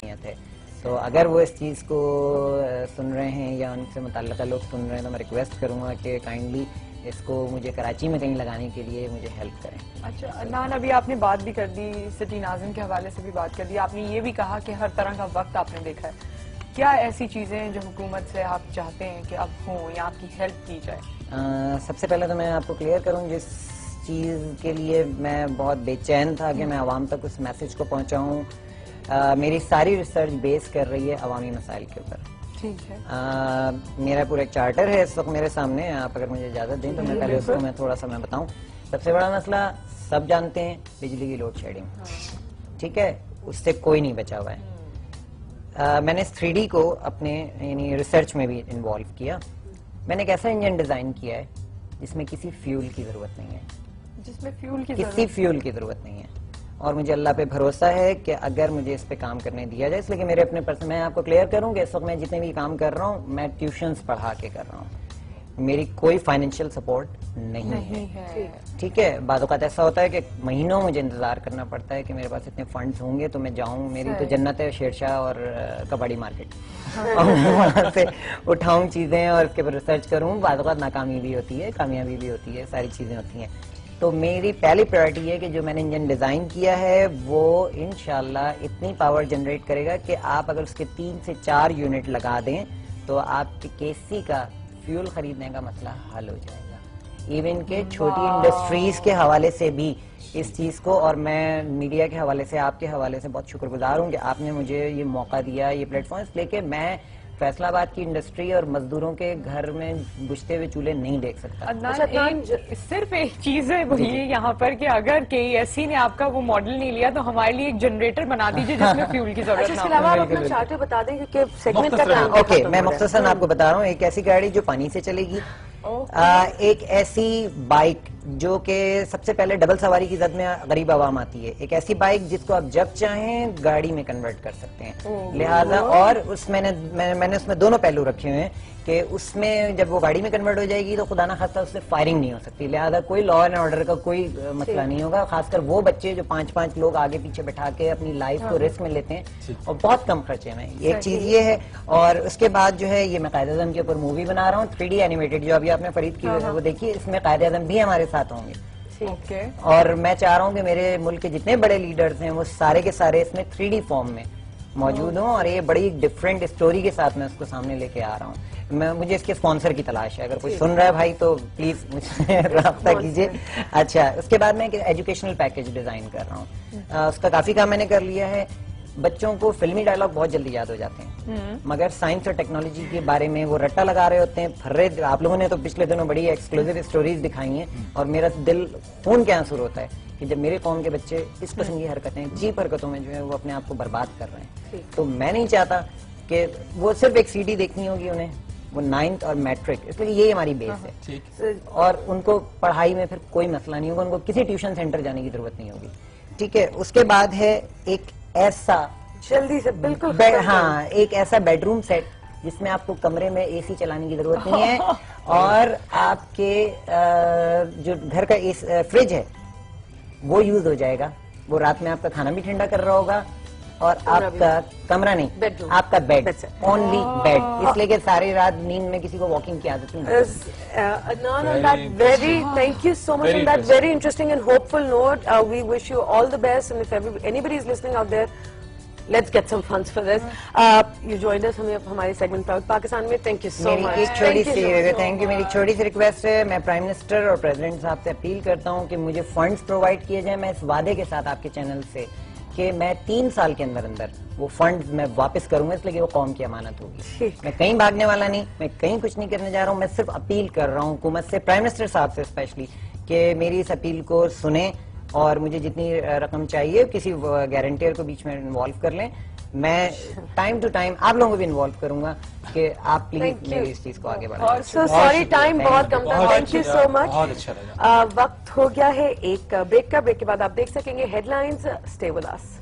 نیت ہے. تو اگر وہ اس چیز کو سن رہے ہیں یا ان سے متعلقہ لوگ سن رہے ہیں تو میں ریکویسٹ کروں گا کہ کائنڈلی اس کو مجھے کراچی میں کہیں لگانے کے لیے مجھے ہیلپ کریں. اچھا عدنان، ابھی آپ نے بات بھی کر دی، سٹی ناظم کے حوالے سے بھی بات کر دی، آپ نے یہ بھی کہا کہ ہر طرح کا وقت آپ نے دیکھا ہے. کیا ایسی چیزیں ہیں جو حکومت سے آپ چاہتے ہیں کہ اب ہوں یا آپ کی ہیلپ کی جائے؟ سب سے پہلے تو میں آپ کو کلیئر کروں، جس چیز کے لیے میں بہت بے چین تھا کہ میں عوام تک اس میسج کو پہنچاؤں، میری ساری ریسرچ بیس کر رہی ہے عوامی مسائل کے اوپر. ٹھیک ہے. میرا پورا ایک چارٹر ہے اس وقت میرے سامنے، آپ اگر مجھے اجازت دیں تو میں پہلے اس کو میں تھوڑا سا میں بتاؤں. سب سے بڑا مسئلہ سب جانتے ہیں بجلی کی لوڈ شیڈنگ. ٹھیک ہے، اس سے کوئی نہیں بچا ہوا ہے. میں نے اس 3D کو اپنے یعنی ریسرچ میں بھی انوالو کیا. میں نے ایک ایسا انجن ڈیزائن کیا ہے جس میں کسی فیول کی ضرورت نہیں ہے، جس میں فیول کی کسی فیول کی ضرورت نہیں ہے. اور مجھے اللہ پہ بھروسہ ہے کہ اگر مجھے اس پہ کام کرنے دیا جائے، اس لیے کہ میرے اپنے میں آپ کو کلیئر کروں کہ اس وقت میں جتنے بھی کام کر رہا ہوں میں ٹیوشنز پڑھا کے کر رہا ہوں، میری کوئی فائنینشیل سپورٹ نہیں ہے. ٹھیک ہے، بعض اوقات ایسا ہوتا ہے کہ مہینوں مجھے انتظار کرنا پڑتا ہے کہ میرے پاس اتنے فنڈز ہوں گے تو میں جاؤں. میری تو جنت ہے شیرشاہ اور کباڑی مارکیٹ، اور وہاں سے اٹھاؤں چیزیں اور اس کے اوپر ریسرچ کروں. بعض اوقات ناکامی بھی ہوتی ہے، کامیابی بھی ہوتی ہے، ساری چیزیں ہوتی ہیں. تو میری پہلی پرائرٹی ہے کہ جو میں نے انجن ڈیزائن کیا ہے وہ انشاءاللہ اتنی پاور جنریٹ کرے گا کہ آپ اگر اس کے 3 سے 4 یونٹ لگا دیں تو آپ کے کیسی کا فیول خریدنے کا مسئلہ حل ہو جائے گا. ایون کہ چھوٹی انڈسٹریز کے حوالے سے بھی اس چیز کو، اور میں میڈیا کے حوالے سے آپ کے حوالے سے بہت شکر گزار ہوں کہ آپ نے مجھے یہ موقع دیا، یہ پلیٹ فارم، اس لیے کہ میں فیصلہ آباد کی انڈسٹری اور مزدوروں کے گھر میں بجھتے ہوئے چولہے نہیں دیکھ سکتا. عدنان، صرف ایک چیز ہے وہ یہ یہاں پر کہ اگر KESC نے آپ کا وہ ماڈل نہیں لیا تو ہمارے لیے ایک جنریٹر بنا دیجئے جس میں فیول کی ضرورت نہ ہو. اس کے علاوہ آپ اپنا چارٹر بتا دیں کیونکہ سیگمنٹ کا ٹائم. اوکے، میں مختصراً آپ کو بتا رہا ہوں. ایک ایسی گاڑی جو پانی سے چلے گی، ایک ایسی بائک جو کہ سب سے پہلے ڈبل سواری کی زد میں غریب عوام آتی ہے، ایک ایسی بائک جس کو آپ جب چاہیں گاڑی میں کنورٹ کر سکتے ہیں. لہٰذا اور اس میں نے اس میں دونوں پہلو رکھے ہوئے ہیں کہ اس میں جب وہ گاڑی میں کنورٹ ہو جائے گی تو خدا نہ خواستہ اس سے فائرنگ نہیں ہو سکتی. لہٰذا کوئی لا اینڈ آرڈر کا کوئی مسئلہ نہیں ہوگا. خاص کر وہ بچے جو 5 لوگ آگے پیچھے بٹھا کے اپنی لائف کو رسک میں لیتے ہیں اور بہت کم خرچے میں. ایک چیز یہ ہے. اور اس کے بعد جو ہے یہ میں قائد اعظم کے اوپر مووی بنا رہا ہوں 3D اینیمیٹڈ، جو ابھی آپ نے فرید کی وہ دیکھیے. اس میں قائد اعظم بھی ہمارے ساتھ ہوں گے. اور میں چاہ رہا ہوں کہ میرے ملک کے جتنے بڑے لیڈرز ہیں وہ سارے کے سارے اس میں 3D فارم میں موجود ہوں، اور یہ بڑی ڈفرینٹ اسٹوری کے ساتھ میں اس کو سامنے لے کے آ رہا ہوں. مجھے اس کے اسپانسر کی تلاش ہے، اگر کوئی سن رہا ہے بھائی تو پلیز مجھ سے رابطہ کیجیے. اچھا، اس کے بعد میں ایک ایجوکیشنل پیکج ڈیزائن کر رہا ہوں. اس کا کافی کام میں نے کر لیا ہے. بچوں کو فلمی ڈائلاگ بہت جلدی یاد ہو جاتے ہیں، مگر سائنس اور ٹیکنالوجی کے بارے میں وہ رٹا لگا رہے ہوتے ہیں. پھرے آپ لوگوں نے تو پچھلے دنوں بڑی ایکسکلوزیو اسٹوریز دکھائی ہیں، اور میرا دل خون کے آنسو ہوتا ہے کہ جب میرے قوم کے بچے اس قسم کی حرکتیں چیپ حرکتوں میں جو ہے وہ اپنے آپ کو برباد کر رہے ہیں. تو میں نہیں چاہتا کہ وہ صرف ایک CD دیکھنی ہوگی انہیں، وہ 9th اور میٹرک، اس لیے یہ ہماری بیس ہے. اور ان کو پڑھائی میں پھر کوئی مسئلہ نہیں ہوگا، ان کو کسی ٹیوشن سینٹر جانے کی ضرورت نہیں ہوگی. ٹھیک ہے. اس کے بعد ہے ایک ایسا جلدی سے بالکل ایک ایسا بیڈ روم سیٹ جس میں آپ کو کمرے میں AC چلانے کی ضرورت نہیں ہے، اور آپ کے جو گھر کا فریج ہے وہ یوز ہو جائے گا. وہ رات میں آپ کا کھانا بھی ٹھنڈا کر رہا ہوگا، اور آپ کا کمرہ نہیں، آپ کا بیڈ، اونلی بیڈ، اس لیے کہ ساری رات نیند میں کسی کو واکنگ کی عادت نہیں. Adnan, on that thank you so much on that very interesting and hopeful note. We wish you all the best, and if anybody is listening out there, let's get some funds for this. You joined us ہمارے segment proud Pakistan میں. Thank you so much. Thank you. میری چھوٹی سی request ہے، میں prime minister اور president صاحب سے appeal کرتا ہوں کہ مجھے فنڈز پرووائڈ کیے جائیں. میں اس وعدے کے ساتھ آپ کے چینل سے کہ میں 3 سال کے اندر وہ فنڈز میں واپس کروں گا، اس لیے کہ وہ قوم کی امانت ہوگی. میں کہیں بھاگنے والا نہیں، میں کہیں کچھ نہیں کرنے جا رہا ہوں. میں صرف اپیل کر رہا ہوں حکومت سے، پرائم منسٹر صاحب سے اسپیشلی، کہ میری اس اپیل کو سنیں اور مجھے جتنی رقم چاہیے کسی گارنٹیئر کو بیچ میں انوالو کر لیں. میں ٹائم ٹو ٹائم آپ لوگوں کو بھی انوالو کروں گا کہ آپ پلیز میری اس چیز کو آگے بڑھائیں. سوری ٹائم بہت کم تھا. تھینک یو سو مچ. وقت ہو گیا ہے ایک بریک کا. بریک کے بعد آپ دیکھ سکیں گے headlines. Stay with us.